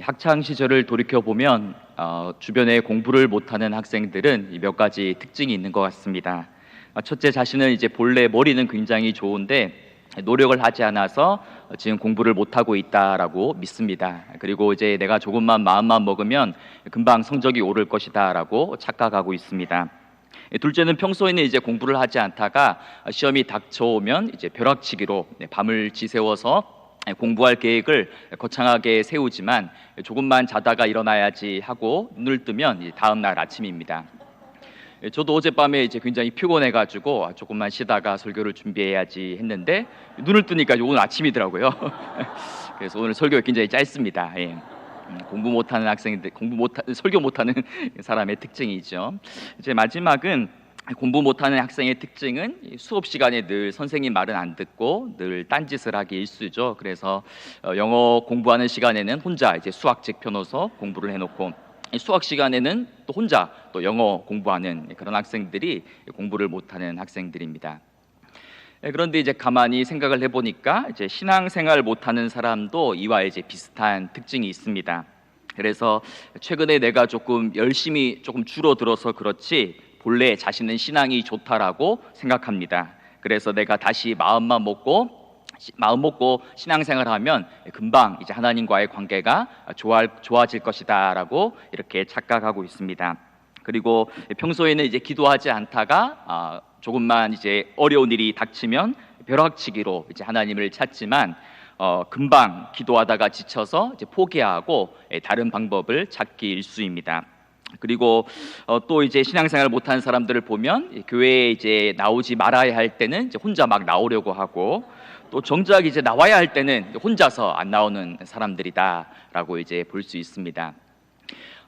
학창 시절을 돌이켜 보면 주변에 공부를 못하는 학생들은 몇 가지 특징이 있는 것 같습니다. 첫째, 자신은 이제 본래 머리는 굉장히 좋은데 노력을 하지 않아서 지금 공부를 못하고 있다라고 믿습니다. 그리고 이제 내가 조금만 마음만 먹으면 금방 성적이 오를 것이다라고 착각하고 있습니다. 둘째는 평소에는 이제 공부를 하지 않다가 시험이 닥쳐오면 이제 벼락치기로 밤을 지새워서 공부할 계획을 거창하게 세우지만 조금만 자다가 일어나야지 하고 눈을 뜨면 다음 날 아침입니다. 저도 어젯밤에 이제 굉장히 피곤해가지고 조금만 쉬다가 설교를 준비해야지 했는데 눈을 뜨니까 오늘 아침이더라고요. 그래서 오늘 설교가 굉장히 짧습니다. 공부 못하는 학생들, 설교 못하는 사람의 특징이죠. 이제 마지막은 공부 못하는 학생의 특징은 수업 시간에 늘 선생님 말은 안 듣고 늘 딴짓을 하기 일쑤죠. 그래서 영어 공부하는 시간에는 혼자 이제 수학책 펴놓아서 공부를 해놓고 수학 시간에는 또 혼자 또 영어 공부하는 그런 학생들이 공부를 못하는 학생들입니다. 그런데 이제 가만히 생각을 해보니까 이제 신앙생활 못하는 사람도 이와 이제 비슷한 특징이 있습니다. 그래서 최근에 내가 조금 열심히 조금 줄어들어서 그렇지 본래 자신은 신앙이 좋다라고 생각합니다. 그래서 내가 다시 마음 먹고 신앙생활하면 금방 이제 하나님과의 관계가 좋아질 것이다라고 이렇게 착각하고 있습니다. 그리고 평소에는 이제 기도하지 않다가 조금만 이제 어려운 일이 닥치면 벼락치기로 이제 하나님을 찾지만 금방 기도하다가 지쳐서 이제 포기하고 다른 방법을 찾기 일쑤입니다. 그리고 또 이제 신앙생활 못하는 사람들을 보면 교회에 이제 나오지 말아야 할 때는 이제 혼자 막 나오려고 하고 또 정작 이제 나와야 할 때는 혼자서 안 나오는 사람들이다라고 이제 볼 수 있습니다.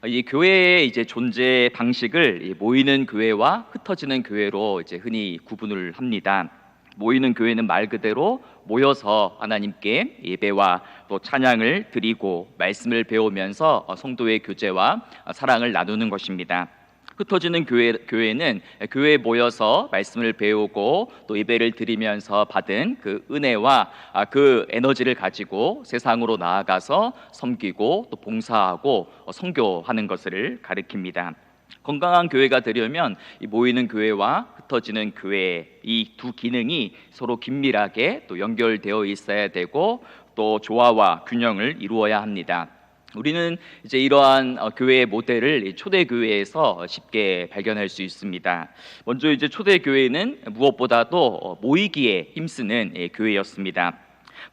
이 교회의 이제 존재 방식을 모이는 교회와 흩어지는 교회로 이제 흔히 구분을 합니다. 모이는 교회는 말 그대로 모여서 하나님께 예배와 또 찬양을 드리고 말씀을 배우면서 성도의 교제와 사랑을 나누는 것입니다. 흩어지는 교회는 교회에 모여서 말씀을 배우고 또 예배를 드리면서 받은 그 은혜와 그 에너지를 가지고 세상으로 나아가서 섬기고 또 봉사하고 선교하는 것을 가리킵니다. 건강한 교회가 되려면 이 모이는 교회와 흩어지는 교회 이 두 기능이 서로 긴밀하게 또 연결되어 있어야 되고 또 조화와 균형을 이루어야 합니다. 우리는 이제 이러한 교회의 모델을 초대교회에서 쉽게 발견할 수 있습니다. 먼저 이제 초대교회는 무엇보다도 모이기에 힘쓰는 교회였습니다.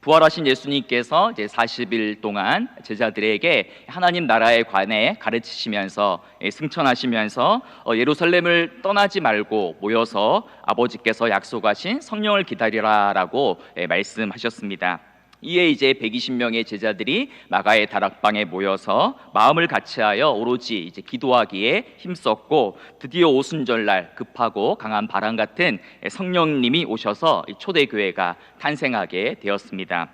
부활하신 예수님께서 이제 40일 동안 제자들에게 하나님 나라에 관해 가르치시면서 승천하시면서 예루살렘을 떠나지 말고 모여서 아버지께서 약속하신 성령을 기다리라라고 말씀하셨습니다. 이에 이제 120명의 제자들이 마가의 다락방에 모여서 마음을 같이하여 오로지 이제 기도하기에 힘썼고 드디어 오순절날 급하고 강한 바람 같은 성령님이 오셔서 초대교회가 탄생하게 되었습니다.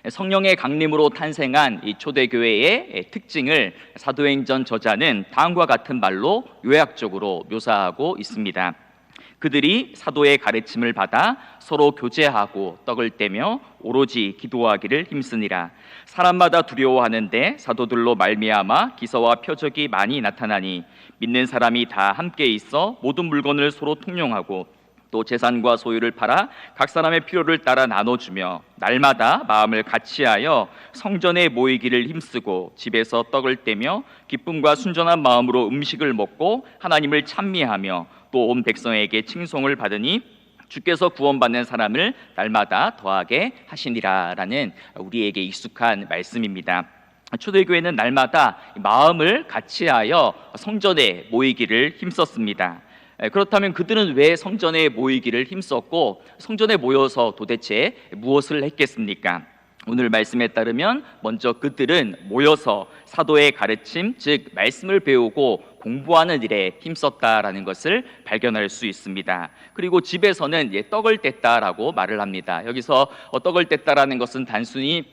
성령의 강림으로 탄생한 이 초대교회의 특징을 사도행전 저자는 다음과 같은 말로 요약적으로 묘사하고 있습니다. 그들이 사도의 가르침을 받아 서로 교제하고 떡을 떼며 오로지 기도하기를 힘쓰니라. 사람마다 두려워하는데 사도들로 말미암아 기사와 표적이 많이 나타나니 믿는 사람이 다 함께 있어 모든 물건을 서로 통용하고 또 재산과 소유를 팔아 각 사람의 필요를 따라 나눠주며 날마다 마음을 같이하여 성전에 모이기를 힘쓰고 집에서 떡을 떼며 기쁨과 순전한 마음으로 음식을 먹고 하나님을 찬미하며 또 온 백성에게 칭송을 받으니 주께서 구원받는 사람을 날마다 더하게 하시니라라는 우리에게 익숙한 말씀입니다. 초대교회는 날마다 마음을 같이하여 성전에 모이기를 힘썼습니다. 그렇다면 그들은 왜 성전에 모이기를 힘썼고 성전에 모여서 도대체 무엇을 했겠습니까? 오늘 말씀에 따르면 먼저 그들은 모여서 사도의 가르침, 즉 말씀을 배우고 공부하는 일에 힘썼다라는 것을 발견할 수 있습니다. 그리고 집에서는 떡을 뗐다라고 말을 합니다. 여기서 떡을 뗐다라는 것은 단순히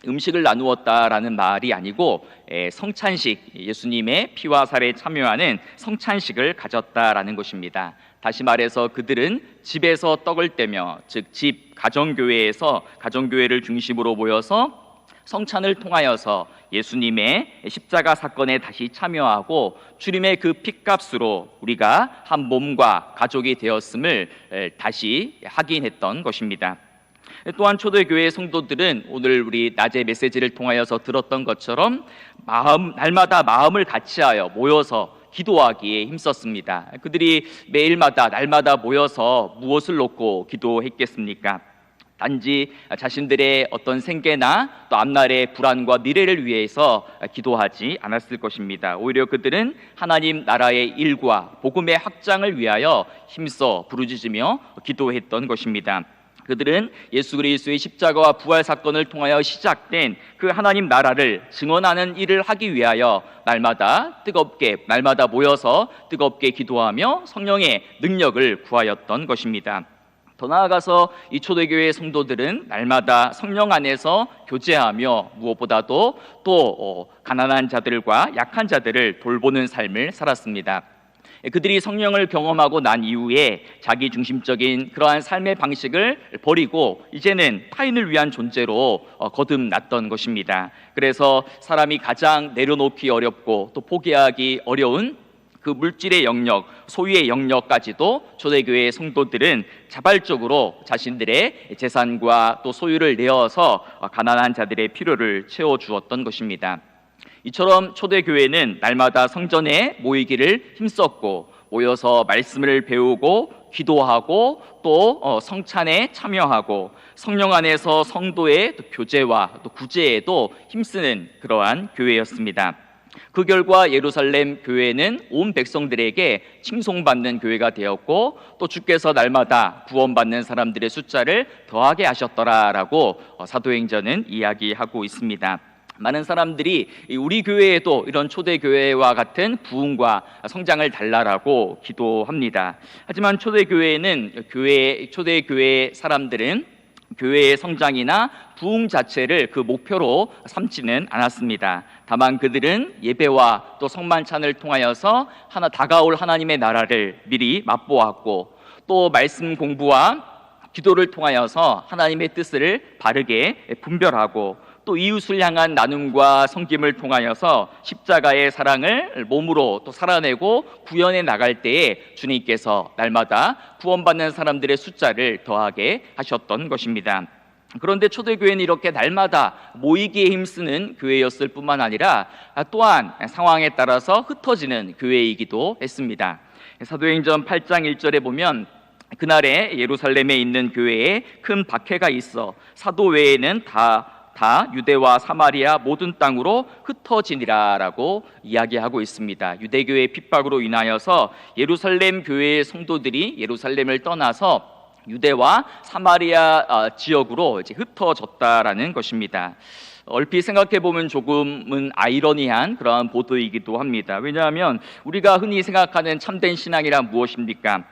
음식을 나누었다라는 말이 아니고 성찬식, 예수님의 피와 살에 참여하는 성찬식을 가졌다라는 것입니다. 다시 말해서 그들은 집에서 떡을 떼며 즉 집 가정교회에서 가정교회를 중심으로 모여서 성찬을 통하여서 예수님의 십자가 사건에 다시 참여하고 주님의 그 핏값으로 우리가 한 몸과 가족이 되었음을 다시 확인했던 것입니다. 또한 초대교회 성도들은 오늘 우리 낮의 메시지를 통하여서 들었던 것처럼 날마다 마음을 같이하여 모여서 기도하기에 힘썼습니다. 그들이 매일마다 날마다 모여서 무엇을 놓고 기도했겠습니까? 단지 자신들의 어떤 생계나 또 앞날의 불안과 미래를 위해서 기도하지 않았을 것입니다. 오히려 그들은 하나님 나라의 일과 복음의 확장을 위하여 힘써 부르짖으며 기도했던 것입니다. 그들은 예수 그리스도의 십자가와 부활 사건을 통하여 시작된 그 하나님 나라를 증언하는 일을 하기 위하여 날마다 모여서 뜨겁게 기도하며 성령의 능력을 구하였던 것입니다. 더 나아가서 이 초대교회 성도들은 날마다 성령 안에서 교제하며 무엇보다도 또 가난한 자들과 약한 자들을 돌보는 삶을 살았습니다. 그들이 성령을 경험하고 난 이후에 자기 중심적인 그러한 삶의 방식을 버리고 이제는 타인을 위한 존재로 거듭났던 것입니다. 그래서 사람이 가장 내려놓기 어렵고 또 포기하기 어려운 그 물질의 영역, 소유의 영역까지도 초대교회 성도들은 자발적으로 자신들의 재산과 또 소유를 내어서 가난한 자들의 필요를 채워주었던 것입니다. 이처럼 초대교회는 날마다 성전에 모이기를 힘썼고 모여서 말씀을 배우고 기도하고 또 성찬에 참여하고 성령 안에서 성도의 교제와 또 구제에도 힘쓰는 그러한 교회였습니다. 그 결과 예루살렘 교회는 온 백성들에게 칭송받는 교회가 되었고 또 주께서 날마다 구원받는 사람들의 숫자를 더하게 하셨더라라고 사도행전은 이야기하고 있습니다. 많은 사람들이 우리 교회에도 이런 초대교회와 같은 부흥과 성장을 달라라고 기도합니다. 하지만 초대교회 사람들은 교회의 성장이나 부흥 자체를 그 목표로 삼지는 않았습니다. 다만 그들은 예배와 또 성만찬을 통하여서 다가올 하나님의 나라를 미리 맛보았고 또 말씀 공부와 기도를 통하여서 하나님의 뜻을 바르게 분별하고 또 이웃을 향한 나눔과 섬김을 통하여서 십자가의 사랑을 몸으로 또 살아내고 구현해 나갈 때에 주님께서 날마다 구원받는 사람들의 숫자를 더하게 하셨던 것입니다. 그런데 초대교회는 이렇게 날마다 모이기에 힘쓰는 교회였을 뿐만 아니라 또한 상황에 따라서 흩어지는 교회이기도 했습니다. 사도행전 8장 1절에 보면 그날에 예루살렘에 있는 교회에 큰 박해가 있어 사도 외에는 다 유대와 사마리아 모든 땅으로 흩어지니라라고 이야기하고 있습니다. 유대교의 핍박으로 인하여서 예루살렘 교회의 성도들이 예루살렘을 떠나서 유대와 사마리아 지역으로 이제 흩어졌다라는 것입니다. 얼핏 생각해 보면 조금은 아이러니한 그러한 보도이기도 합니다. 왜냐하면 우리가 흔히 생각하는 참된 신앙이란 무엇입니까?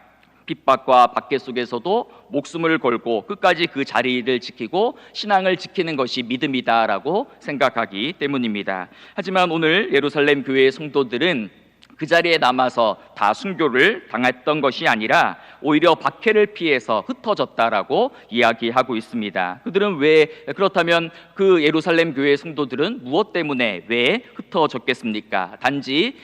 핍박과 박해 속에서도 목숨을 걸고 끝까지 그 자리를 지키고 신앙을 지키는 것이 믿음이다라고 생각하기 때문입니다. 하지만 오늘 예루살렘 교회의 성도들은 그 자리에 남아서 다 순교를 당했던 것이 아니라 오히려 박해를 피해서 흩어졌다라고 이야기하고 있습니다. 그들은 그렇다면 그 예루살렘 교회의 성도들은 무엇 때문에 왜 흩어졌겠습니까? 단지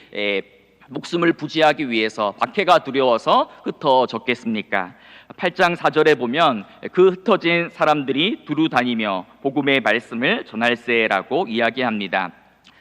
목숨을 부지하기 위해서 박해가 두려워서 흩어졌겠습니까? 8장 4절에 보면 그 흩어진 사람들이 두루 다니며 복음의 말씀을 전할세라고 이야기합니다.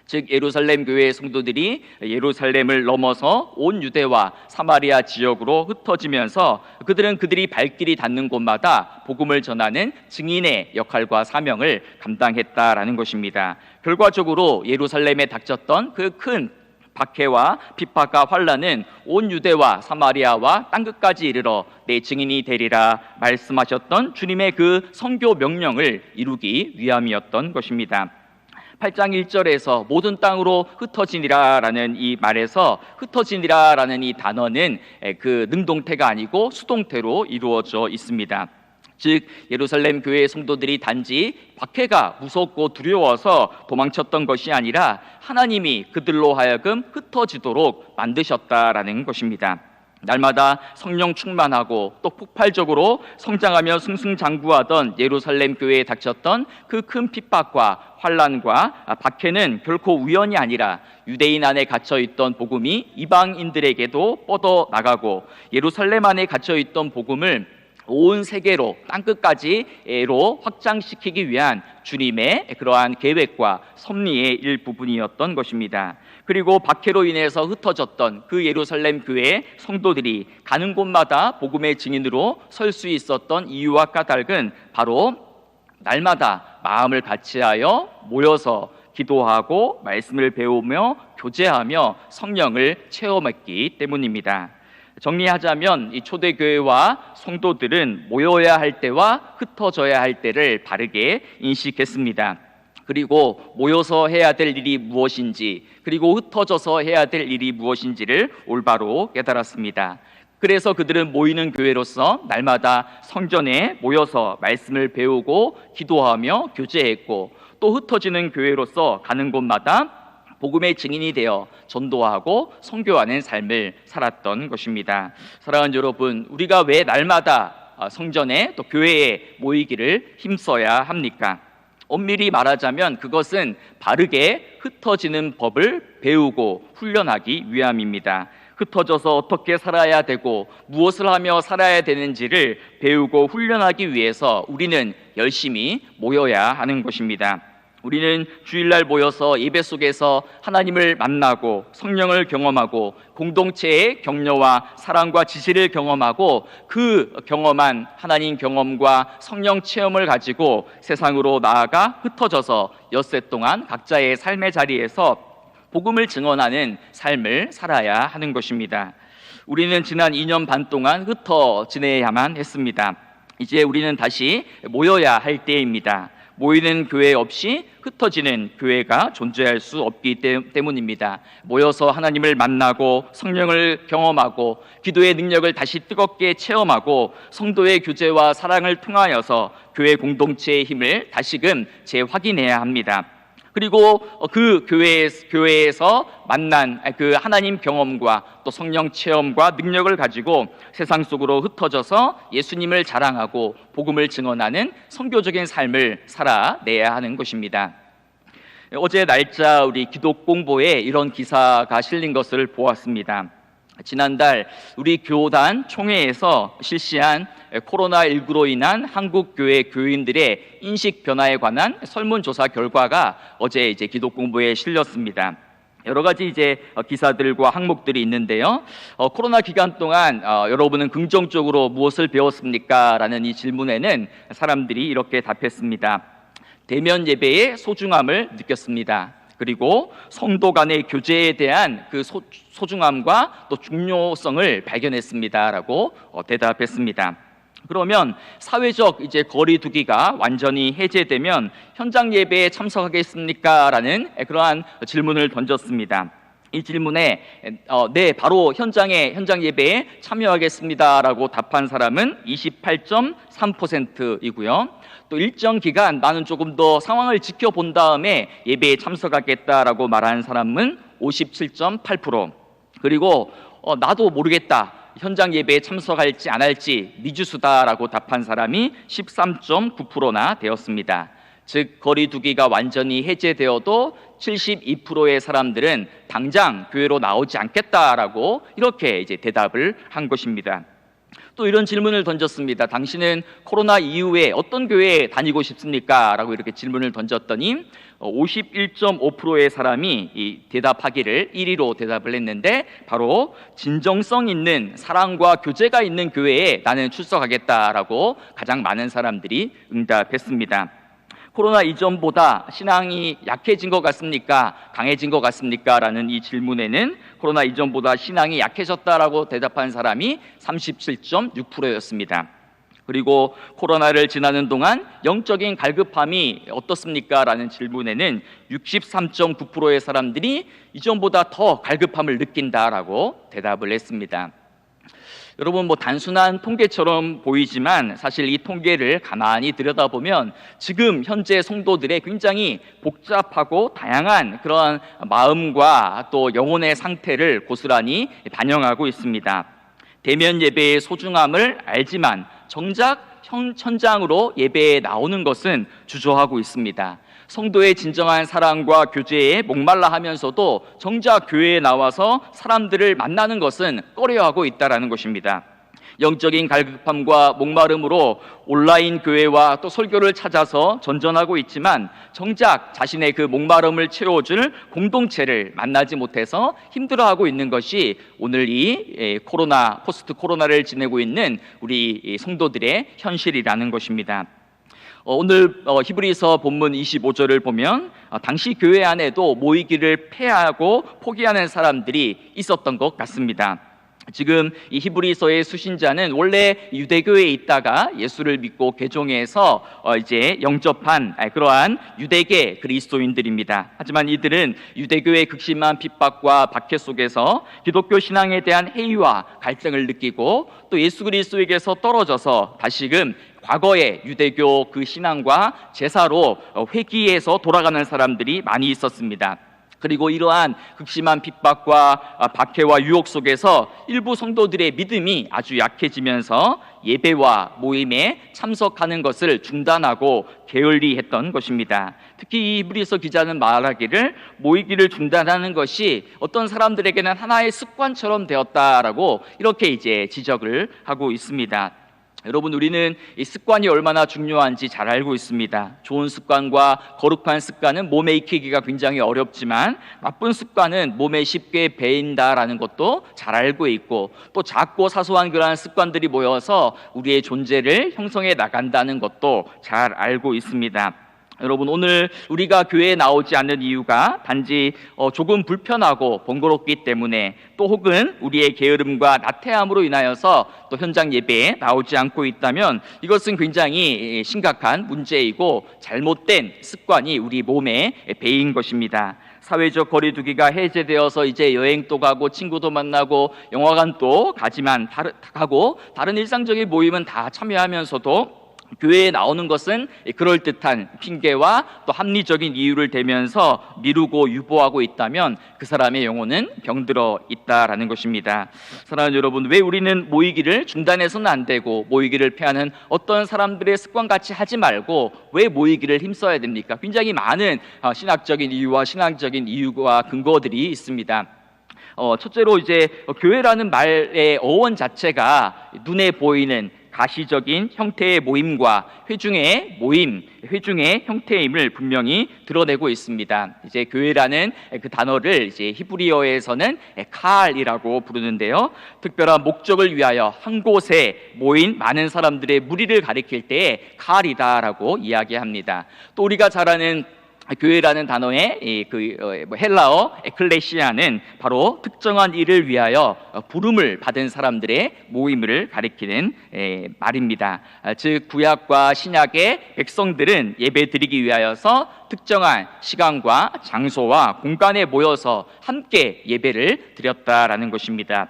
즉 예루살렘 교회의 성도들이 예루살렘을 넘어서 온 유대와 사마리아 지역으로 흩어지면서 그들이 발길이 닿는 곳마다 복음을 전하는 증인의 역할과 사명을 감당했다라는 것입니다. 결과적으로 예루살렘에 닥쳤던 그 큰 박해와 핍박과 환난은 온 유대와 사마리아와 땅끝까지 이르러 내 증인이 되리라 말씀하셨던 주님의 그 선교 명령을 이루기 위함이었던 것입니다. 8장 1절에서 모든 땅으로 흩어지니라라는 이 말에서 흩어지니라라는 이 단어는 그 능동태가 아니고 수동태로 이루어져 있습니다. 즉 예루살렘 교회의 성도들이 단지 박해가 무섭고 두려워서 도망쳤던 것이 아니라 하나님이 그들로 하여금 흩어지도록 만드셨다라는 것입니다. 날마다 성령 충만하고 또 폭발적으로 성장하며 승승장구하던 예루살렘 교회에 닥쳤던 그 큰 핍박과 환난과 박해는 결코 우연이 아니라 유대인 안에 갇혀있던 복음이 이방인들에게도 뻗어나가고 예루살렘 안에 갇혀있던 복음을 온 세계로 땅끝까지로 확장시키기 위한 주님의 그러한 계획과 섭리의 일부분이었던 것입니다. 그리고 박해로 인해서 흩어졌던 그 예루살렘 교회의 성도들이 가는 곳마다 복음의 증인으로 설 수 있었던 이유와 까닭은 바로 날마다 마음을 같이하여 모여서 기도하고 말씀을 배우며 교제하며 성령을 체험했기 때문입니다. 정리하자면 이 초대교회와 성도들은 모여야 할 때와 흩어져야 할 때를 바르게 인식했습니다. 그리고 모여서 해야 될 일이 무엇인지, 그리고 흩어져서 해야 될 일이 무엇인지를 올바로 깨달았습니다. 그래서 그들은 모이는 교회로서 날마다 성전에 모여서 말씀을 배우고 기도하며 교제했고, 또 흩어지는 교회로서 가는 곳마다 복음의 증인이 되어 전도하고 선교하는 삶을 살았던 것입니다. 사랑하는 여러분, 우리가 왜 날마다 성전에 또 교회에 모이기를 힘써야 합니까? 엄밀히 말하자면 그것은 바르게 흩어지는 법을 배우고 훈련하기 위함입니다. 흩어져서 어떻게 살아야 되고 무엇을 하며 살아야 되는지를 배우고 훈련하기 위해서 우리는 열심히 모여야 하는 것입니다. 우리는 주일날 모여서 예배 속에서 하나님을 만나고 성령을 경험하고 공동체의 격려와 사랑과 지지를 경험하고 그 경험한 하나님 경험과 성령 체험을 가지고 세상으로 나아가 흩어져서 엿새 동안 각자의 삶의 자리에서 복음을 증언하는 삶을 살아야 하는 것입니다. 우리는 지난 2년 반 동안 흩어 지내야만 했습니다. 이제 우리는 다시 모여야 할 때입니다. 모이는 교회 없이 흩어지는 교회가 존재할 수 없기 때문입니다. 모여서 하나님을 만나고 성령을 경험하고 기도의 능력을 다시 뜨겁게 체험하고 성도의 교제와 사랑을 통하여서 교회 공동체의 힘을 다시금 재확인해야 합니다. 그리고 그 교회에서 만난 그 하나님 경험과 또 성령 체험과 능력을 가지고 세상 속으로 흩어져서 예수님을 자랑하고 복음을 증언하는 선교적인 삶을 살아내야 하는 것입니다. 어제 날짜 우리 기독 공보에 이런 기사가 실린 것을 보았습니다. 지난달 우리 교단 총회에서 실시한 코로나19로 인한 한국교회 교인들의 인식 변화에 관한 설문조사 결과가 어제 기독공부에 실렸습니다. 여러 가지 기사들과 항목들이 있는데요. 코로나 기간 동안 여러분은 긍정적으로 무엇을 배웠습니까? 라는 이 질문에는 사람들이 이렇게 답했습니다. 대면 예배의 소중함을 느꼈습니다. 그리고 성도 간의 교제에 대한 그 소중함과 또 중요성을 발견했습니다라고 대답했습니다. 그러면 사회적 거리두기가 완전히 해제되면 현장 예배에 참석하겠습니까? 라는 그러한 질문을 던졌습니다. 이 질문에 네, 바로 현장 예배에 참여하겠습니다라고 답한 사람은 28.3%이고요. 또 일정 기간 나는 조금 더 상황을 지켜본 다음에 예배에 참석하겠다라고 말하는 사람은 57.8%, 그리고 나도 모르겠다, 현장 예배에 참석할지 안 할지 미주수다라고 답한 사람이 13.9%나 되었습니다. 즉 거리두기가 완전히 해제되어도 72%의 사람들은 당장 교회로 나오지 않겠다라고 이렇게 대답을 한 것입니다. 또 이런 질문을 던졌습니다. 당신은 코로나 이후에 어떤 교회에 다니고 싶습니까? 라고 이렇게 질문을 던졌더니 51.5%의 사람이 대답하기를 1위로 대답을 했는데 바로 진정성 있는 사랑과 교제가 있는 교회에 나는 출석하겠다라고 가장 많은 사람들이 응답했습니다. 코로나 이전보다 신앙이 약해진 것 같습니까? 강해진 것 같습니까? 라는 이 질문에는 코로나 이전보다 신앙이 약해졌다라고 대답한 사람이 37.6%였습니다. 그리고 코로나를 지나는 동안 영적인 갈급함이 어떻습니까? 라는 질문에는 63.9%의 사람들이 이전보다 더 갈급함을 느낀다라고 대답을 했습니다. 여러분, 단순한 통계처럼 보이지만 사실 이 통계를 가만히 들여다보면 지금 현재 성도들의 굉장히 복잡하고 다양한 그런 마음과 또 영혼의 상태를 고스란히 반영하고 있습니다. 대면 예배의 소중함을 알지만 정작 현장으로 예배에 나오는 것은 주저하고 있습니다. 성도의 진정한 사랑과 교제에 목말라 하면서도 정작 교회에 나와서 사람들을 만나는 것은 꺼려하고 있다는 것입니다. 영적인 갈급함과 목마름으로 온라인 교회와 또 설교를 찾아서 전전하고 있지만 정작 자신의 그 목마름을 채워줄 공동체를 만나지 못해서 힘들어하고 있는 것이 오늘 이 코로나, 포스트 코로나를 지내고 있는 우리 성도들의 현실이라는 것입니다. 오늘 히브리서 본문 25절을 보면 당시 교회 안에도 모이기를 폐하고 포기하는 사람들이 있었던 것 같습니다. 지금 이 히브리서의 수신자는 원래 유대교에 있다가 예수를 믿고 개종해서 이제 영접한 그러한 유대계 그리스도인들입니다. 하지만 이들은 유대교의 극심한 핍박과 박해 속에서 기독교 신앙에 대한 회의와 갈등을 느끼고 또 예수 그리스도에게서 떨어져서 다시금 과거의 유대교 그 신앙과 제사로 회귀해서 돌아가는 사람들이 많이 있었습니다. 그리고 이러한 극심한 핍박과 박해와 유혹 속에서 일부 성도들의 믿음이 아주 약해지면서 예배와 모임에 참석하는 것을 중단하고 게을리했던 것입니다. 특히 이 히브리서 기자는 말하기를 모이기를 중단하는 것이 어떤 사람들에게는 하나의 습관처럼 되었다라고 이렇게 이제 지적을 하고 있습니다. 여러분, 우리는 이 습관이 얼마나 중요한지 잘 알고 있습니다. 좋은 습관과 거룩한 습관은 몸에 익히기가 굉장히 어렵지만 나쁜 습관은 몸에 쉽게 배인다라는 것도 잘 알고 있고 또 작고 사소한 그러한 습관들이 모여서 우리의 존재를 형성해 나간다는 것도 잘 알고 있습니다. 여러분, 오늘 우리가 교회에 나오지 않는 이유가 단지 조금 불편하고 번거롭기 때문에 또 혹은 우리의 게으름과 나태함으로 인하여서 또 현장 예배에 나오지 않고 있다면 이것은 굉장히 심각한 문제이고 잘못된 습관이 우리 몸에 배인 것입니다. 사회적 거리두기가 해제되어서 이제 여행도 가고 친구도 만나고 영화관도 가지만 다른 일상적인 모임은 다 참여하면서도 교회에 나오는 것은 그럴듯한 핑계와 또 합리적인 이유를 대면서 미루고 유보하고 있다면 그 사람의 영혼은 병들어 있다라는 것입니다. 사랑하는 여러분, 왜 우리는 모이기를 중단해서는 안 되고 모이기를 폐하는 어떤 사람들의 습관같이 하지 말고 왜 모이기를 힘써야 됩니까? 굉장히 많은 신학적인 이유와 신앙적인 이유와 근거들이 있습니다. 첫째로 이제 교회라는 말의 어원 자체가 눈에 보이는 가시적인 형태의 모임과 회중의 모임, 회중의 형태임을 분명히 드러내고 있습니다. 이제 교회라는 그 단어를 이제 히브리어에서는 칼이라고 부르는데요. 특별한 목적을 위하여 한 곳에 모인 많은 사람들의 무리를 가리킬 때에 칼이다라고 이야기합니다. 또 우리가 잘 아는 교회라는 단어의 헬라어 에클레시아는 바로 특정한 일을 위하여 부름을 받은 사람들의 모임을 가리키는 말입니다. 즉 구약과 신약의 백성들은 예배드리기 위하여서 특정한 시간과 장소와 공간에 모여서 함께 예배를 드렸다라는 것입니다.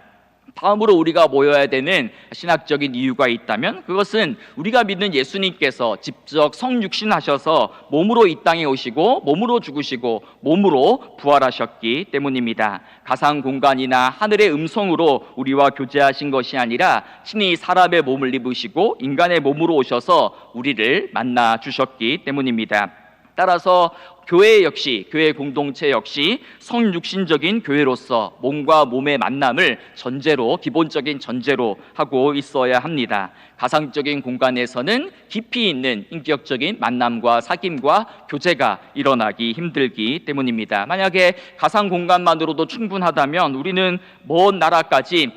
다음으로 우리가 모여야 되는 신학적인 이유가 있다면 그것은 우리가 믿는 예수님께서 직접 성육신하셔서 몸으로 이 땅에 오시고 몸으로 죽으시고 몸으로 부활하셨기 때문입니다. 가상 공간이나 하늘의 음성으로 우리와 교제하신 것이 아니라 친히 사람의 몸을 입으시고 인간의 몸으로 오셔서 우리를 만나 주셨기 때문입니다. 따라서 교회 역시, 교회 공동체 역시 성육신적인 교회로서 몸과 몸의 만남을 전제로, 기본적인 전제로 하고 있어야 합니다. 가상적인 공간에서는 깊이 있는 인격적인 만남과 사귐과 교제가 일어나기 힘들기 때문입니다. 만약에 가상 공간만으로도 충분하다면 우리는 먼 나라까지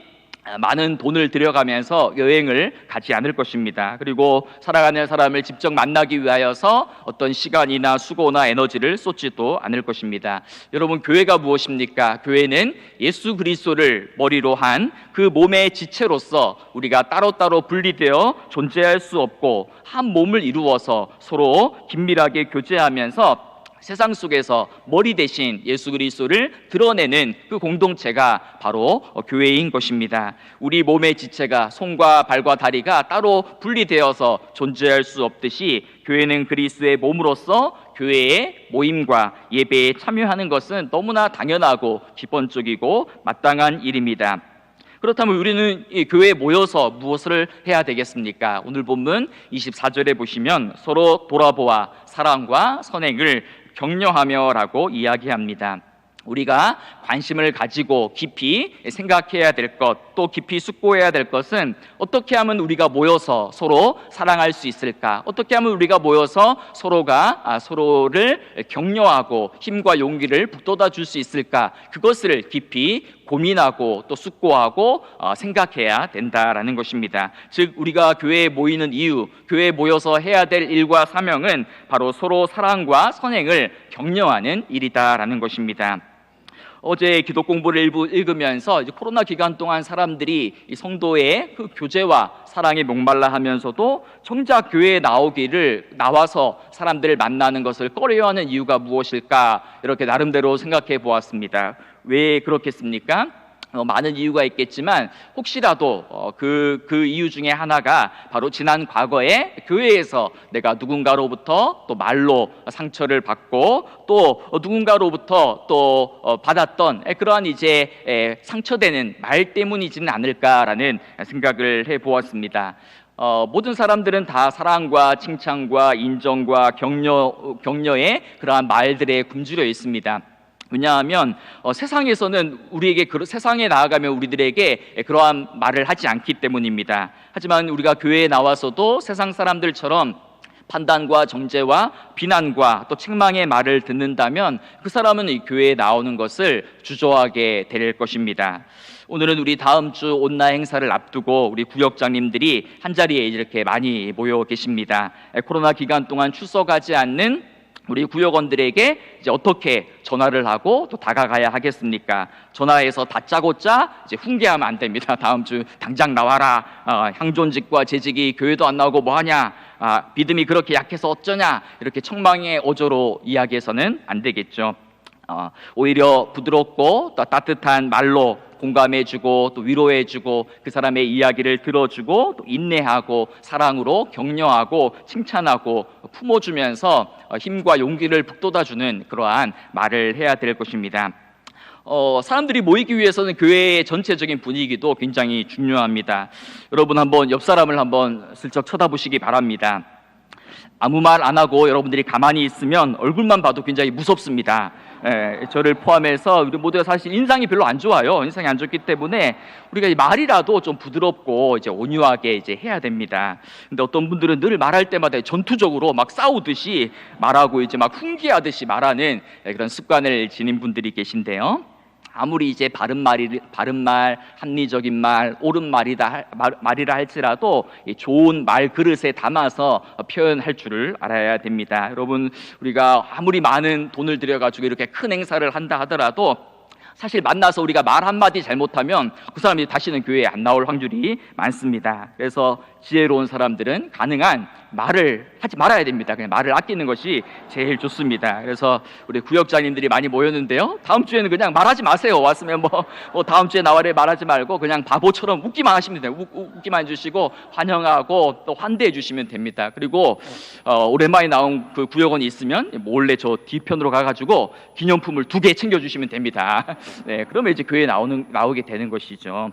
많은 돈을 들여가면서 여행을 가지 않을 것입니다. 그리고 살아가는 사람을 직접 만나기 위하여서 어떤 시간이나 수고나 에너지를 쏟지도 않을 것입니다. 여러분, 교회가 무엇입니까? 교회는 예수 그리스도를 머리로 한 그 몸의 지체로서 우리가 따로따로 분리되어 존재할 수 없고 한 몸을 이루어서 서로 긴밀하게 교제하면서 세상 속에서 머리 대신 예수 그리스도를 드러내는 그 공동체가 바로 교회인 것입니다. 우리 몸의 지체가 손과 발과 다리가 따로 분리되어서 존재할 수 없듯이 교회는 그리스도의 몸으로서 교회의 모임과 예배에 참여하는 것은 너무나 당연하고 기본적이고 마땅한 일입니다. 그렇다면 우리는 이 교회에 모여서 무엇을 해야 되겠습니까? 오늘 본문 24절에 보시면 서로 돌아보아 사랑과 선행을 격려하며라고 이야기합니다. 우리가 관심을 가지고 깊이 생각해야 될 것, 또 깊이 숙고해야 될 것은 어떻게 하면 우리가 모여서 서로 사랑할 수 있을까? 어떻게 하면 우리가 모여서 서로가 서로를 격려하고 힘과 용기를 북돋아 줄 수 있을까? 그것을 깊이 고민하고 또 숙고하고 생각해야 된다라는 것입니다. 즉 우리가 교회에 모이는 이유, 교회에 모여서 해야 될 일과 사명은 바로 서로 사랑과 선행을 격려하는 일이다라는 것입니다. 어제 기도 공부를 일부 읽으면서 이제 코로나 기간 동안 사람들이 이 성도의 그 교제와 사랑에 목말라 하면서도 정작 교회에 나와서 사람들을 만나는 것을 꺼려하는 이유가 무엇일까 이렇게 나름대로 생각해 보았습니다. 왜 그렇겠습니까? 많은 이유가 있겠지만 혹시라도 그 이유 중에 하나가 바로 지난 과거에 교회에서 내가 누군가로부터 또 말로 상처를 받고 또 누군가로부터 또 받았던 그러한 이제 상처되는 말 때문이지는 않을까라는 생각을 해보았습니다. 모든 사람들은 다 사랑과 칭찬과 인정과 격려의 그러한 말들에 굶주려 있습니다. 왜냐하면 세상에서는 우리에게 세상에 나아가면 우리들에게 그러한 말을 하지 않기 때문입니다. 하지만 우리가 교회에 나와서도 세상 사람들처럼 판단과 정죄와 비난과 또 책망의 말을 듣는다면 그 사람은 이 교회에 나오는 것을 주저하게 될 것입니다. 오늘은 우리 다음 주 온나 행사를 앞두고 우리 구역장님들이 한자리에 이렇게 많이 모여 계십니다. 코로나 기간 동안 출석하지 않는 우리 구역원들에게 이제 어떻게 전화를 하고 또 다가가야 하겠습니까? 전화해서 다짜고짜 이제 훈계하면 안 됩니다. 다음 주 당장 나와라. 향존직과 재직이 교회도 안 나오고 뭐하냐? 믿음이 그렇게 약해서 어쩌냐? 이렇게 청망의 어조로 이야기해서는 안 되겠죠. 오히려 부드럽고 또 따뜻한 말로 공감해주고 또 위로해주고 그 사람의 이야기를 들어주고 또 인내하고 사랑으로 격려하고 칭찬하고 품어주면서 힘과 용기를 북돋아주는 그러한 말을 해야 될 것입니다. 사람들이 모이기 위해서는 교회의 전체적인 분위기도 굉장히 중요합니다. 여러분 한번 옆 사람을 한번 슬쩍 쳐다보시기 바랍니다. 아무 말 안 하고 여러분들이 가만히 있으면 얼굴만 봐도 굉장히 무섭습니다. 저를 포함해서 우리 모두가 사실 인상이 별로 안 좋아요. 인상이 안 좋기 때문에 우리가 말이라도 좀 부드럽고 이제 온유하게 이제 해야 됩니다. 근데 어떤 분들은 늘 말할 때마다 전투적으로 막 싸우듯이 말하고 이제 막 훈계하듯이 말하는 그런 습관을 지닌 분들이 계신데요. 아무리 이제 바른 말, 합리적인 말, 옳은 말이라 할지라도 좋은 말 그릇에 담아서 표현할 줄을 알아야 됩니다. 여러분, 우리가 아무리 많은 돈을 들여가지고 이렇게 큰 행사를 한다 하더라도 사실 만나서 우리가 말 한마디 잘못하면 그 사람이 다시는 교회에 안 나올 확률이 많습니다. 그래서 지혜로운 사람들은 가능한 말을 하지 말아야 됩니다. 그냥 말을 아끼는 것이 제일 좋습니다. 그래서 우리 구역장님들이 많이 모였는데요. 다음 주에는 그냥 말하지 마세요. 왔으면 뭐 다음 주에 나와래 말하지 말고 그냥 바보처럼 웃기만 하시면 돼요. 웃기만 해주시고 환영하고 또 환대해 주시면 됩니다. 그리고 오랜만에 나온 그 구역원이 있으면 몰래 저 뒤편으로 가가지고 기념품을 2개 챙겨주시면 됩니다. 네, 그러면 이제 교회에 나오게 되는 것이죠.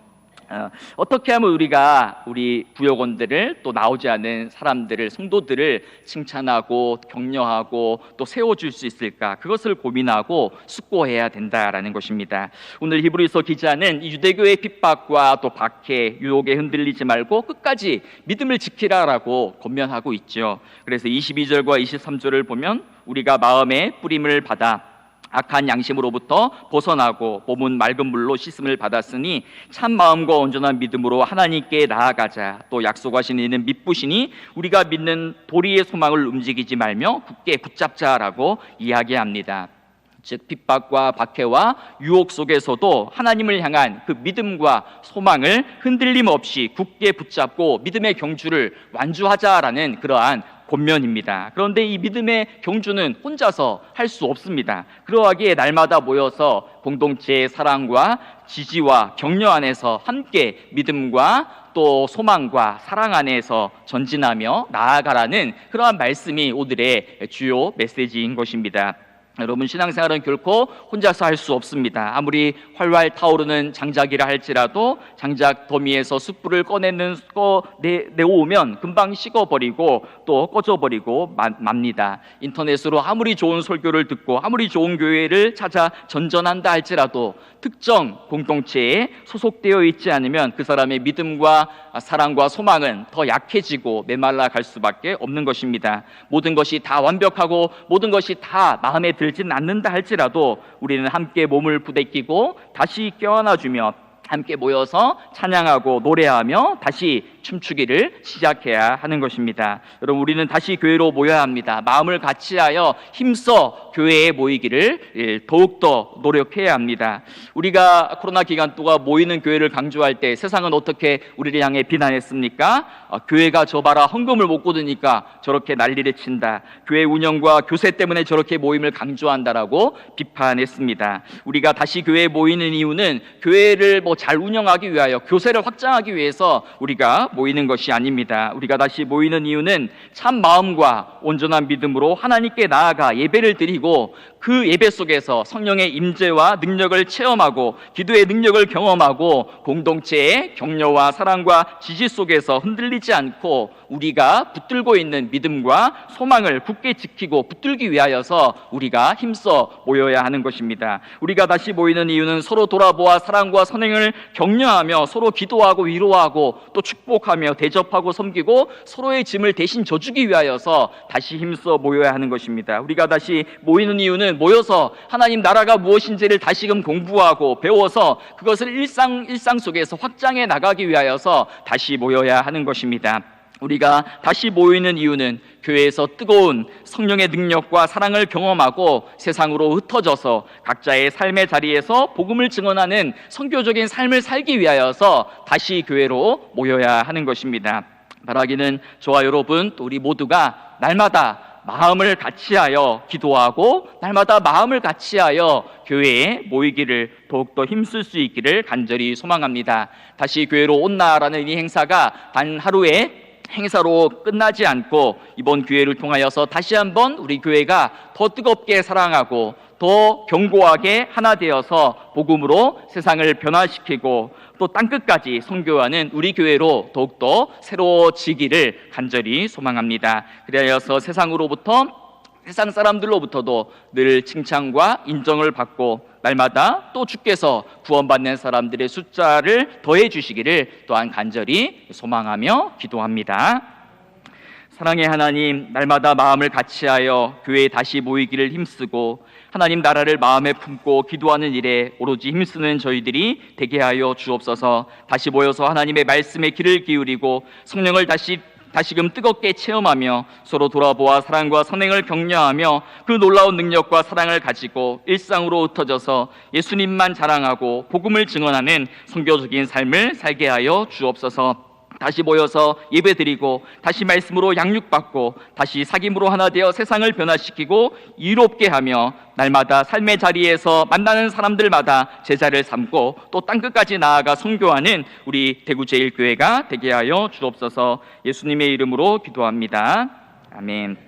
어떻게 하면 우리가 우리 구역원들을 또 나오지 않은 사람들을 성도들을 칭찬하고 격려하고 또 세워줄 수 있을까? 그것을 고민하고 숙고해야 된다라는 것입니다. 오늘 히브리서 기자는 이 유대교의 핍박과 또 박해, 유혹에 흔들리지 말고 끝까지 믿음을 지키라라고 권면하고 있죠. 그래서 22절과 23절을 보면 우리가 마음의 뿌림을 받아 악한 양심으로부터 벗어나고 몸은 맑은 물로 씻음을 받았으니 참 마음과 온전한 믿음으로 하나님께 나아가자. 또 약속하신 이는 믿부시니 우리가 믿는 도리의 소망을 움직이지 말며 굳게 붙잡자라고 이야기합니다. 즉 핍박과 박해와 유혹 속에서도 하나님을 향한 그 믿음과 소망을 흔들림 없이 굳게 붙잡고 믿음의 경주를 완주하자라는 그러한 권면입니다. 그런데 이 믿음의 경주는 혼자서 할 수 없습니다. 그러하기에 날마다 모여서 공동체의 사랑과 지지와 격려 안에서 함께 믿음과 또 소망과 사랑 안에서 전진하며 나아가라는 그러한 말씀이 오늘의 주요 메시지인 것입니다. 여러분, 신앙생활은 결코 혼자서 할 수 없습니다. 아무리 활활 타오르는 장작이라 할지라도 장작 더미에서 숯불을 내오면 금방 식어버리고 또 꺼져버리고 맙니다. 인터넷으로 아무리 좋은 설교를 듣고 아무리 좋은 교회를 찾아 전전한다 할지라도 특정 공동체에 소속되어 있지 않으면 그 사람의 믿음과 사랑과 소망은 더 약해지고 메말라 갈 수밖에 없는 것입니다. 모든 것이 다 완벽하고 모든 것이 다 마음에 들진 않는다 할지라도 우리는 함께 몸을 부대끼고 다시 껴안아주며 함께 모여서 찬양하고 노래하며 다시 춤추기를 시작해야 하는 것입니다. 여러분, 우리는 다시 교회로 모여야 합니다. 마음을 같이하여 힘써 교회에 모이기를 더욱더 노력해야 합니다. 우리가 코로나 기간 동안 모이는 교회를 강조할 때 세상은 어떻게 우리를 향해 비난했습니까? 교회가 저 봐라, 헌금을 못 거두니까 저렇게 난리를 친다. 교회 운영과 교세 때문에 저렇게 모임을 강조한다라고 비판했습니다. 우리가 다시 교회에 모이는 이유는 교회를 잘 운영하기 위하여, 교세를 확장하기 위해서 우리가 모이는 것이 아닙니다. 우리가 다시 모이는 이유는 참 마음과 온전한 믿음으로 하나님께 나아가 예배를 드리고 그 예배 속에서 성령의 임재와 능력을 체험하고 기도의 능력을 경험하고 공동체의 격려와 사랑과 지지 속에서 흔들리지 않고 우리가 붙들고 있는 믿음과 소망을 굳게 지키고 붙들기 위하여서 우리가 힘써 모여야 하는 것입니다. 우리가 다시 모이는 이유는 서로 돌아보아 사랑과 선행을 격려하며 서로 기도하고 위로하고 또 축복하며 대접하고 섬기고 서로의 짐을 대신 져주기 위하여서 다시 힘써 모여야 하는 것입니다. 우리가 다시 모이는 이유는 모여서 하나님 나라가 무엇인지를 다시금 공부하고 배워서 그것을 일상 속에서 확장해 나가기 위하여서 다시 모여야 하는 것입니다. 우리가 다시 모이는 이유는 교회에서 뜨거운 성령의 능력과 사랑을 경험하고 세상으로 흩어져서 각자의 삶의 자리에서 복음을 증언하는 선교적인 삶을 살기 위하여서 다시 교회로 모여야 하는 것입니다. 바라기는 저와 여러분 또 우리 모두가 날마다 마음을 같이하여 기도하고 날마다 마음을 같이하여 교회에 모이기를 더욱더 힘쓸 수 있기를 간절히 소망합니다. 다시 교회로 온나라는 이 행사가 단 하루의 행사로 끝나지 않고 이번 기회를 통하여서 다시 한번 우리 교회가 더 뜨겁게 사랑하고 더 견고하게 하나 되어서 복음으로 세상을 변화시키고 또 땅끝까지 선교하는 우리 교회로 더욱더 새로워지기를 간절히 소망합니다. 그리하여서 세상 사람들로부터도 늘 칭찬과 인정을 받고 날마다 또 주께서 구원받는 사람들의 숫자를 더해 주시기를 또한 간절히 소망하며 기도합니다. 사랑의 하나님, 날마다 마음을 같이하여 교회에 다시 모이기를 힘쓰고 하나님 나라를 마음에 품고 기도하는 일에 오로지 힘쓰는 저희들이 되게 하여 주옵소서. 다시 모여서 하나님의 말씀에 귀를 기울이고 성령을 다시금 뜨겁게 체험하며 서로 돌아보아 사랑과 선행을 격려하며 그 놀라운 능력과 사랑을 가지고 일상으로 흩어져서 예수님만 자랑하고 복음을 증언하는 선교적인 삶을 살게 하여 주옵소서. 다시 모여서 예배드리고 다시 말씀으로 양육받고 다시 사귐으로 하나 되어 세상을 변화시키고 이롭게 하며 날마다 삶의 자리에서 만나는 사람들마다 제자를 삼고 또 땅끝까지 나아가 선교하는 우리 대구제일교회가 되게 하여 주옵소서. 예수님의 이름으로 기도합니다. 아멘.